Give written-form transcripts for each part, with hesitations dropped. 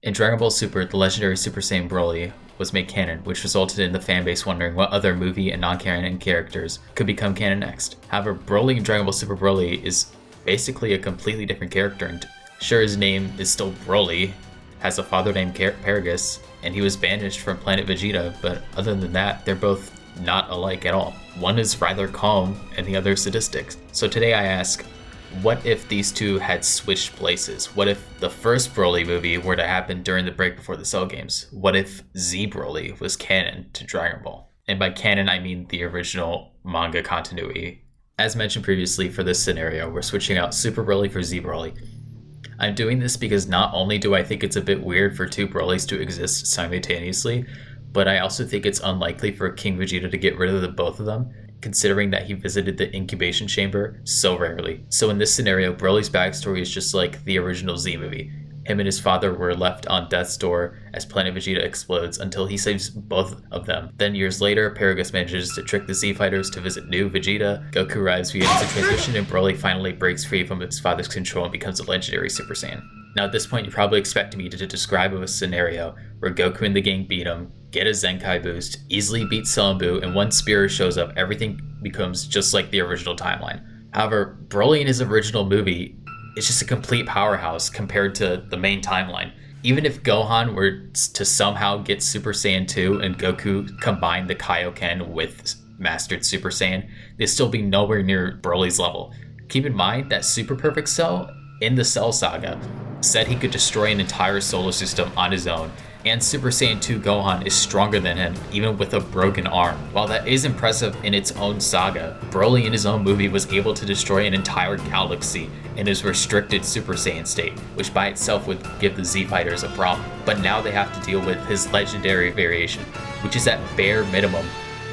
In Dragon Ball Super, the legendary Super Saiyan Broly was made canon, which resulted in the fanbase wondering what other movie and non-canon characters could become canon next. However, Broly in Dragon Ball Super Broly is basically a completely different character, and sure, his name is still Broly, has a father named Paragus, and he was banished from planet Vegeta, but other than that, they're both not alike at all. One is rather calm, and the other is sadistic. So today I ask, what if these two had switched places? What if the first Broly movie were to happen during the break before the Cell games? What if Z Broly was canon to Dragon Ball? And by canon, I mean the original manga continuity. As mentioned previously, for this scenario, we're switching out Super Broly for Z Broly. I'm doing this because not only do I think it's a bit weird for two Brolys to exist simultaneously, but I also think it's unlikely for King Vegeta to get rid of the both of them, considering that he visited the incubation chamber so rarely. So in this scenario, Broly's backstory is just like the original Z movie. Him and his father were left on death's door as Planet Vegeta explodes until he saves both of them. Then years later, Paragus manages to trick the Z Fighters to visit new Vegeta, Goku arrives via the transition, and Broly finally breaks free from his father's control and becomes a legendary Super Saiyan. Now at this point, you probably expect me to describe a scenario where Goku and the gang beat him, get a Zenkai boost, easily beat Cell and Buu, and once Spear shows up, everything becomes just like the original timeline. However, Broly in his original movie is just a complete powerhouse compared to the main timeline. Even if Gohan were to somehow get Super Saiyan 2 and Goku combined the Kaioken with Mastered Super Saiyan, they'd still be nowhere near Broly's level. Keep in mind that Super Perfect Cell in the Cell Saga said he could destroy an entire solar system on his own, and Super Saiyan 2 Gohan is stronger than him, even with a broken arm. While that is impressive in its own saga, Broly in his own movie was able to destroy an entire galaxy in his restricted Super Saiyan state, which by itself would give the Z Fighters a problem. But now they have to deal with his legendary variation, which is at bare minimum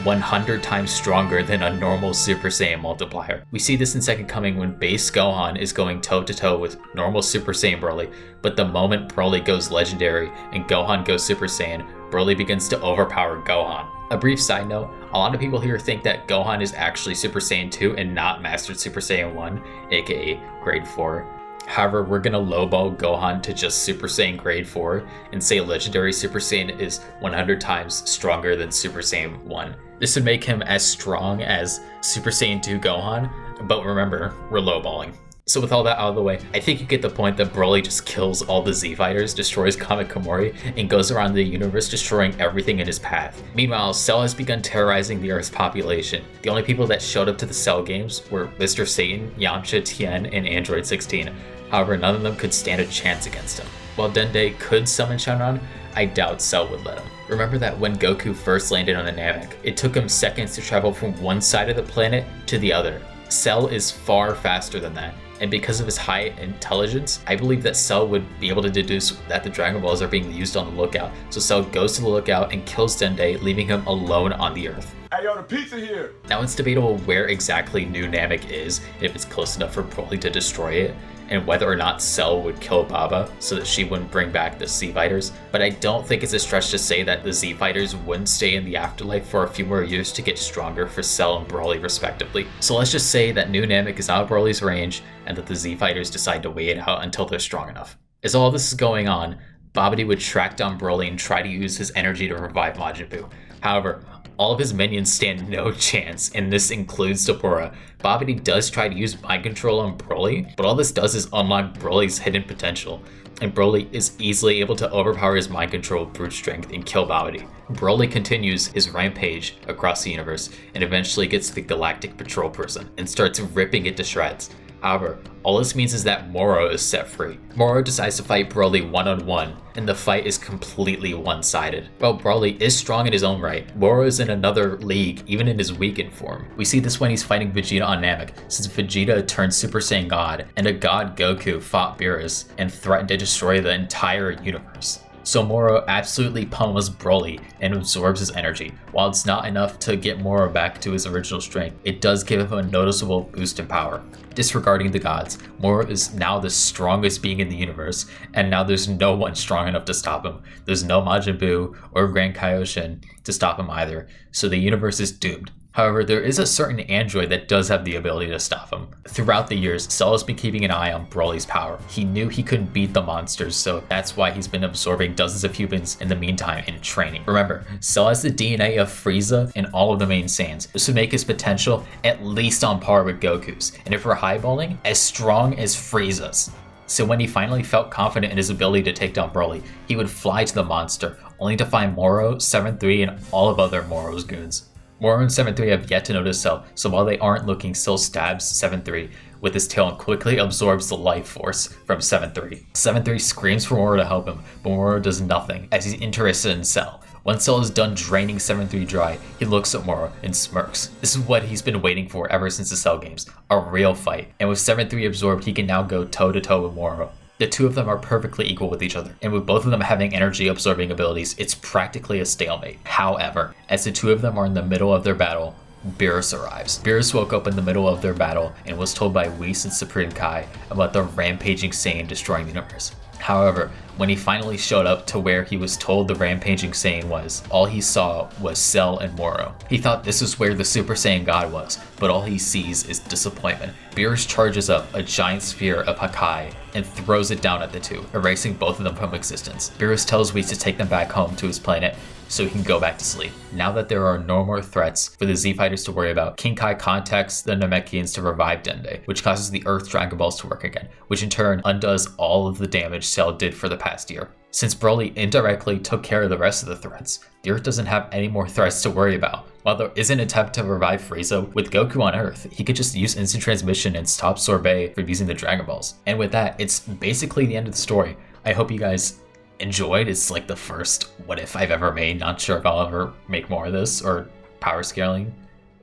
100 times stronger than a normal Super Saiyan multiplier. We see this in Second Coming when base Gohan is going toe-to-toe with normal Super Saiyan Broly, but the moment Broly goes legendary and Gohan goes Super Saiyan, Broly begins to overpower Gohan. A brief side note, a lot of people here think that Gohan is actually Super Saiyan 2 and not Mastered Super Saiyan 1, aka Grade 4. However, we're gonna lowball Gohan to just Super Saiyan Grade 4 and say Legendary Super Saiyan is 100 times stronger than Super Saiyan 1. This would make him as strong as Super Saiyan 2 Gohan, but remember, we're lowballing. So with all that out of the way, I think you get the point that Broly just kills all the Z Fighters, destroys Kamikamori, and goes around the universe destroying everything in his path. Meanwhile, Cell has begun terrorizing the Earth's population. The only people that showed up to the Cell games were Mr. Satan, Yamcha, Tien, and Android 16. However, none of them could stand a chance against him. While Dende could summon Shenron, I doubt Cell would let him. Remember that when Goku first landed on the Namek, it took him seconds to travel from one side of the planet to the other. Cell is far faster than that, and because of his high intelligence, I believe that Cell would be able to deduce that the Dragon Balls are being used on the lookout. So Cell goes to the lookout and kills Dende, leaving him alone on the Earth. Hey yo, the pizza here! Now it's debatable where exactly New Namek is, if it's close enough for Broly to destroy it, and whether or not Cell would kill Baba so that she wouldn't bring back the Z Fighters. But I don't think it's a stretch to say that the Z Fighters wouldn't stay in the afterlife for a few more years to get stronger for Cell and Broly respectively. So let's just say that New Namek is out of Broly's range and that the Z Fighters decide to wait it out until they're strong enough. As all this is going on, Babidi would track down Broly and try to use his energy to revive Majin Buu. However, all of his minions stand no chance, and this includes Dabura. Babidi does try to use mind control on Broly, but all this does is unlock Broly's hidden potential, and Broly is easily able to overpower his mind control with brute strength and kill Babidi. Broly continues his rampage across the universe and eventually gets to the Galactic Patrol Prison and starts ripping it to shreds. However, all this means is that Moro is set free. Moro decides to fight Broly one-on-one, and the fight is completely one-sided. While Broly is strong in his own right, Moro is in another league, even in his weakened form. We see this when he's fighting Vegeta on Namek, since Vegeta turned Super Saiyan God, and a God Goku fought Beerus and threatened to destroy the entire universe. So Moro absolutely pummels Broly and absorbs his energy. While it's not enough to get Moro back to his original strength, it does give him a noticeable boost in power. Disregarding the gods, Moro is now the strongest being in the universe, and now there's no one strong enough to stop him. There's no Majin Buu or Grand Kaioshin to stop him either, so the universe is doomed. However, there is a certain android that does have the ability to stop him. Throughout the years, Cell has been keeping an eye on Broly's power. He knew he couldn't beat the monsters, so that's why he's been absorbing dozens of humans in the meantime in training. Remember, Cell has the DNA of Frieza and all of the main Saiyans. This would make his potential at least on par with Goku's, and if we're highballing, as strong as Frieza's. So when he finally felt confident in his ability to take down Broly, he would fly to the monster, only to find Moro, 7-3, and all of other Moro's goons. Moro and 7-3 have yet to notice Cell, so while they aren't looking, Cell stabs 7-3 with his tail and quickly absorbs the life force from 7-3. 7-3 screams for Moro to help him, but Moro does nothing, as he's interested in Cell. Once Cell is done draining 7-3 dry, he looks at Moro and smirks. This is what he's been waiting for ever since the Cell games, a real fight. And with 7-3 absorbed, he can now go toe-to-toe with Moro. The two of them are perfectly equal with each other, and with both of them having energy absorbing abilities, it's practically a stalemate. However, as the two of them are in the middle of their battle, Beerus arrives. Beerus woke up in the middle of their battle and was told by Whis and Supreme Kai about the rampaging Saiyan destroying the universe. However, when he finally showed up to where he was told the rampaging Saiyan was, all he saw was Cell and Moro. He thought this was where the Super Saiyan God was, but all he sees is disappointment. Beerus charges up a giant sphere of Hakai and throws it down at the two, erasing both of them from existence. Beerus tells Whis to take them back home to his planet so he can go back to sleep. Now that there are no more threats for the Z Fighters to worry about, King Kai contacts the Namekians to revive Dende, which causes the Earth Dragon Balls to work again, which in turn undoes all of the damage Cell did for the past year. Since Broly indirectly took care of the rest of the threats, the Earth doesn't have any more threats to worry about. While there is an attempt to revive Frieza, with Goku on Earth, he could just use instant transmission and stop Sorbet from using the Dragon Balls. And with that, it's basically the end of the story. I hope you guys enjoyed. It's like the first what if I've ever made. Not sure if I'll ever make more of this or power scaling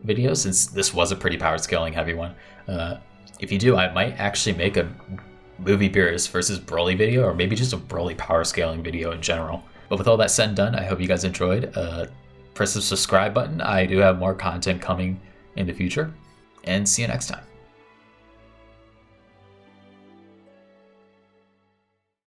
videos, since this was a pretty power scaling heavy one. If you do, I might actually make a movie Beerus versus Broly video, or maybe just a Broly power scaling video in general. But with all that said and done, I hope you guys enjoyed. Press the subscribe button. I do have more content coming in the future, and see you next time.